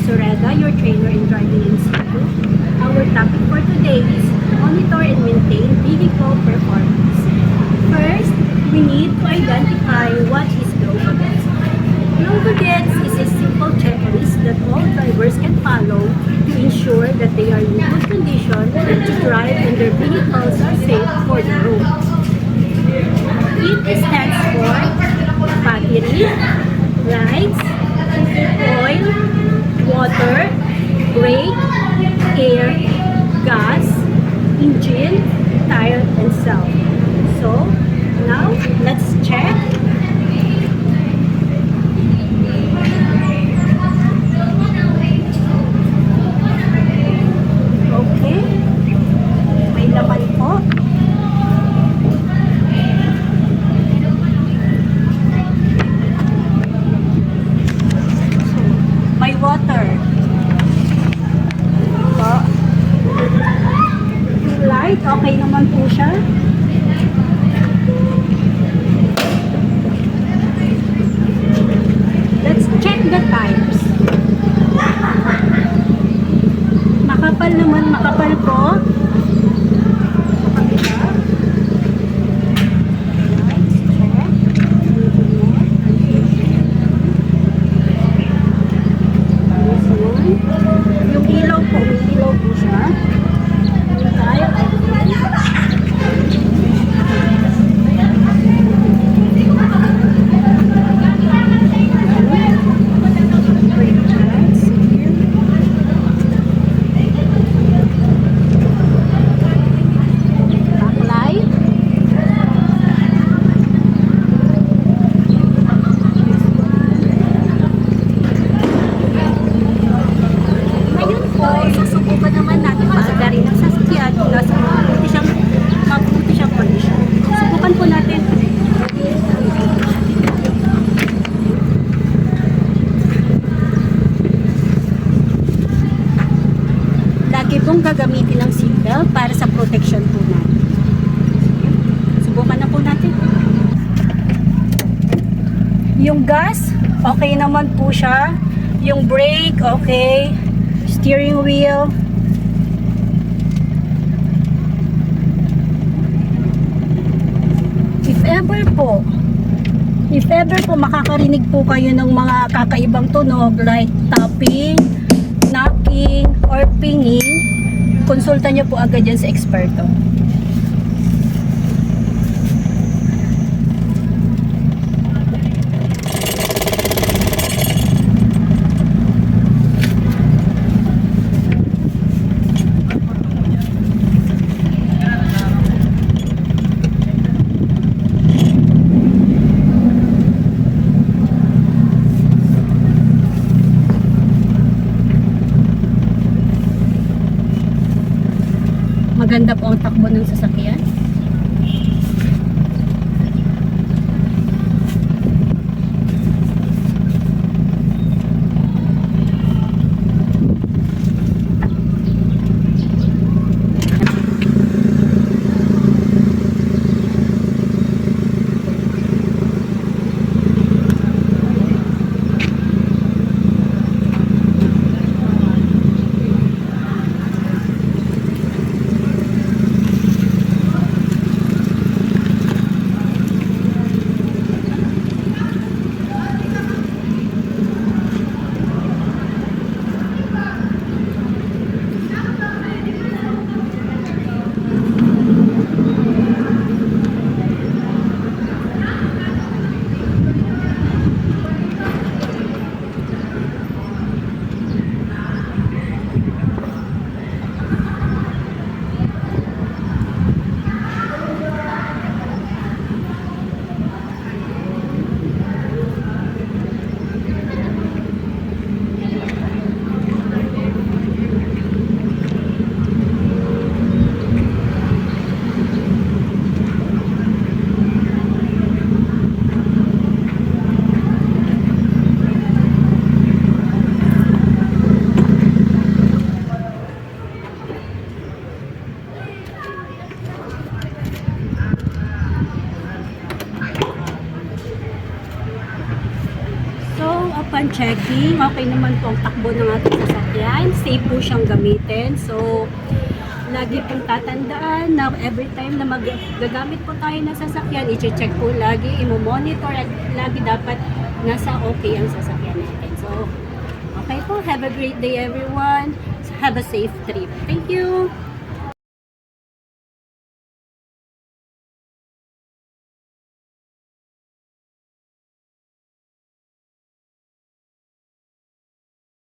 Sureda, your trainer in driving institute. Our topic for today is monitor and maintain vehicle performance. First, we need to identify what is low cadence. Low cadence is a simple checklist that all drivers can follow to ensure that they are in good condition and to drive and their vehicles are safe for the road. It stands for battery, lights, oil, water, brake, air, gas, engine, tire, and cell. So, now, let's check. Okay. May laman po. May water. Po. Yung light, okay naman po siya. Let's check the tires. Makapal naman, makapal po. Makapal. Let's check. Yung ilaw po, may ilaw po siya. Yung tire, itong gagamitin ng seatbelt para sa protection po natin. Subukan na po natin. Yung gas, okay naman po siya. Yung brake, okay. Steering wheel. If ever po makakarinig po kayo ng mga kakaibang tunog like tapping, knocking, or pinging, konsulta nyo po agad yan sa eksperto. Maganda po ang takbo ng sasakyan. upon checking, okay naman po ang takbo ng ating sasakyan. Safe po siyang gamitin. So, lagi pong tatandaan na every time na gagamit po tayo ng sasakyan, i-check po lagi, i-monitor at lagi dapat nasa okay ang sasakyan natin. So, okay po. Have a great day everyone. Have a safe trip. Thank you.